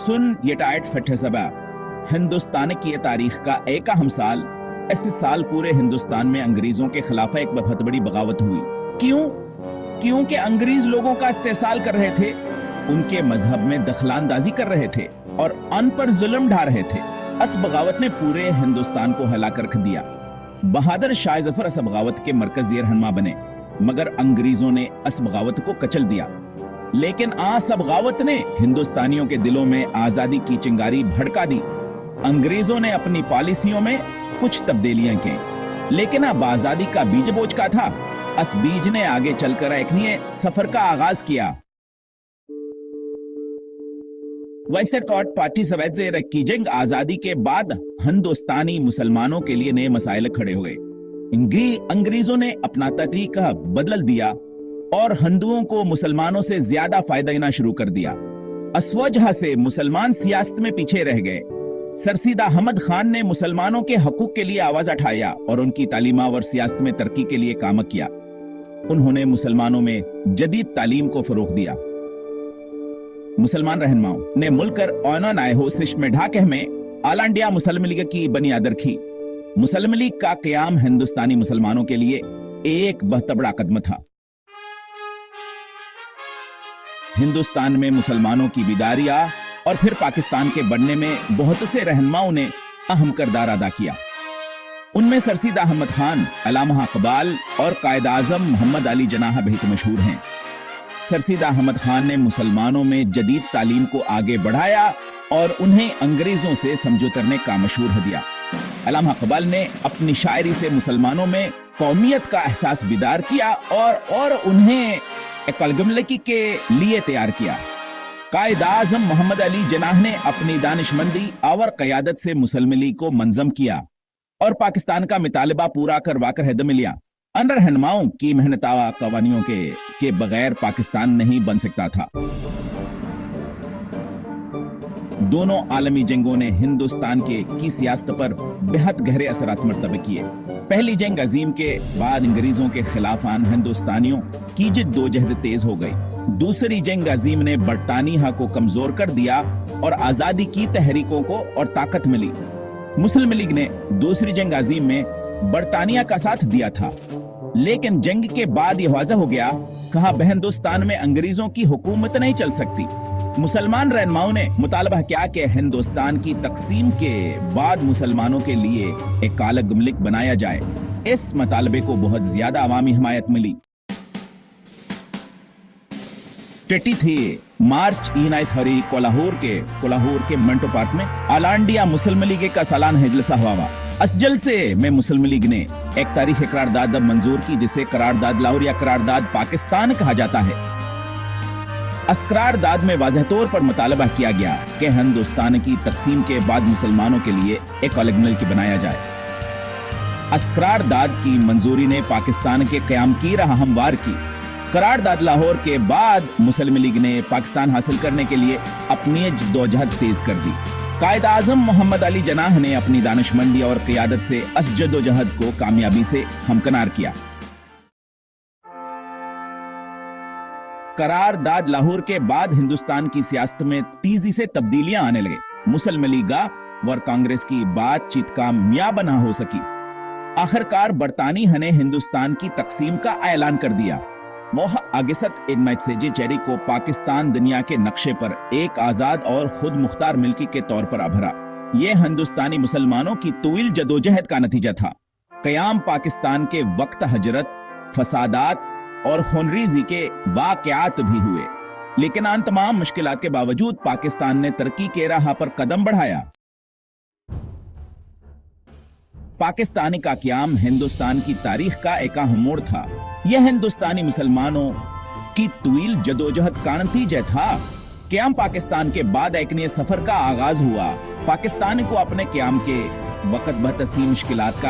सुन ये टाइट फटे सबा हिंदुस्तान की ये तारीख का एक अहम साल। ऐसे साल पूरे हिंदुस्तान में अंग्रेजों के खिलाफ एक बहुत बड़ी बगावत हुई। क्योंकि अंग्रेज लोगों का इस्तेसाल कर रहे थे, उनके मजहब में दखलांदाजी कर रहे थे और अन पर जुल्म ढा रहे थे। इस बगावत ने पूरे हिंदुस्तान को हिला कर रख दिया। बहादुर शाह जफर इस बगावत के मरकजी रहनुमा बने, मगर अंग्रेजों ने इस बगावत को कचल दिया। लेकिन इस बगावत ने हिंदुस्तानियों के दिलों में आजादी की चिंगारी भड़का दी। अंग्रेजों ने अपनी पॉलिसियों में कुछ तब्दीलियां की, लेकिन अब आजादी का बीज बोझ का था। इस बीज ने आगे चलकर एक नए सफर का आगाज किया। वैसे कॉट पार्टी सवैत से की जंग आजादी के बाद हिंदुस्तानी मुसलमानों के लिए नए मसाइल खड़े हुए। अंग्रेजों ने अपना तरीका बदल दिया और हिंदुओं को मुसलमानों से ज्यादा फायदा देना शुरू कर दिया। इस वजह से मुसलमान सियासत में पीछे रह गए। सरसीद अहमद खान ने मुसलमानों के हकूक के लिए आवाज उठाया और उनकी तालीमा और सियासत में तरक्की के लिए काम किया। उन्होंने मुसलमानों में जदीद तालीम को फरोग दिया। मुसलमान रहनुमाओं ने मुल्कर ऑनन आए हो सिश में ढाके में आल इंडिया मुस्लिम लीग की बुनियाद रखी। मुस्लिम लीग का क़याम हिंदुस्तानी मुसलमानों के लिए एक बहुत बड़ा कदम था। हिंदुस्तान में मुसलमानों की बिदारिया और फिर पाकिस्तान के बनने में बहुत से रहनुमाओं ने अहम किरदार अदा किया। उनमें सरसीद अहमद खान, अल्लामा इकबाल और कायद आजम मोहम्मद अली जनाह बहुत मशहूर हैं। सरसीद अहमद खान ने मुसलमानों में जदीद तालीम को आगे बढ़ाया और उन्हें अंग्रेजों से समझौते करने का मशहूर दिया। अल्लामा इकबाल ने अपनी शायरी से मुसलमानों में कौमियत का एहसास बिदार किया और उन्हें कलगमलकी के लिए तैयार किया। कायद आजम मोहम्मद अली जनाह ने अपनी दानिशमंदी और क़यादत से मुस्लिम लीग को मंजम किया और पाकिस्तान का मुतालबा पूरा करवा कर हद में लिया। अन रहनुमाओं की मेहनतावा कवानियों के बगैर पाकिस्तान नहीं बन सकता था। दोनों आलमी जंगों ने हिंदुस्तान की सियासत पर बेहद गहरे असरात मर्तब किए। पहली जंग अजीम के बाद अंग्रेजों के खिलाफ आन हिंदुस्तानियों की जद्दोजहद तेज हो गई। दूसरी जंग अजीम ने बरतानिया को कमजोर कर दिया और आजादी की तहरीकों को और ताकत मिली। मुस्लिम लीग ने दूसरी जंग अजीम में बरतानिया का साथ दिया था, लेकिन जंग के बाद यह वाज़ह हो गया कहा हिंदुस्तान में अंग्रेजों की हुकूमत नहीं चल सकती। मुसलमान रहनुमाओं ने मुतालबा किया कि हिंदुस्तान की तकसीम के बाद मुसलमानों के लिए एक अलग मुल्क बनाया जाए। इस मुतालबे को बहुत ज्यादा अवामी हिमायत मिली। 23 मार्च 19 हरी कोलाहूर के मंटो पार्क में आल इंडिया मुस्लिम लीग का सालाना जलसा हुआ। इस जलसे में मुस्लिम लीग ने एक तारीखी करारदाद मंजूर की, जिसे करारदाद लाहौर या करारदाद पाकिस्तान कहा जाता है। इस करारदाद में वाज़ह तौर पर मुतालबा किया गया कि हिंदुस्तान की तकसीम के बाद मुसलमानों के लिए एक अलग मुल्क बनाया जाए। इस करारदाद की मंजूरी ने पाकिस्तान के क़याम की राह हमवार की। करारदाद लाहौर के बाद मुस्लिम लीग ने पाकिस्तान हासिल करने के लिए अपनी जद्दोजहद तेज कर दी। कायद आजम मोहम्मद अली जनाह ने अपनी दानिशमंदी और क़यादत से इस जद्दोजहद को कामयाबी से हमकिनार किया। करारदाद लाहौर के बाद हिंदुस्तान की सियासत में तेजी से तब्दीलियां आने लगे। मुस्लिम लीग और कांग्रेस की बातचीत कामयाब न हो सकी। आखिरकार बरतानिया ने हिंदुस्तान की तकसीम का ऐलान कर दिया। वह अगस्त इनमैक्सेजी चेरी को पाकिस्तान दुनिया के नक्शे पर एक आजाद और खुद मुख्तार मिल्की के तौर पर अभरा। यह हिंदुस्तानी मुसलमानों की तवील जदोजहद का नतीजा था। क़याम पाकिस्तान के वक्त हजरत, फसादात और खूनरेज़ी के वाक़यात भी हुए, लेकिन आन तमाम मुश्किलात के बावजूद पाकिस्तान ने तरक्की के राह पर कदम बढ़ाया। पाकिस्तानी का क़याम हिंदुस्तान की तारीख का एक अहम मोड़ था। यह हिंदुस्तानी मुसलमानों की तवील जदोजहद का नतीजा था। क़याम पाकिस्तान के बाद एक नए सफर का आगाज हुआ। पाकिस्तान को अपने क़याम के वक्त बहतसीम मुश्किलात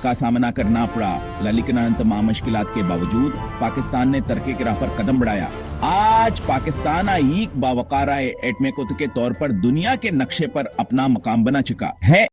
का सामना करना पड़ा, लेकिन इन तमाम मुश्किलात के बावजूद पाकिस्तान ने तरक्की की राह पर कदम बढ़ाया। आज पाकिस्तान एक बावकारा एटमी कुत के तौर पर दुनिया के नक्शे पर अपना मकाम बना चुका है।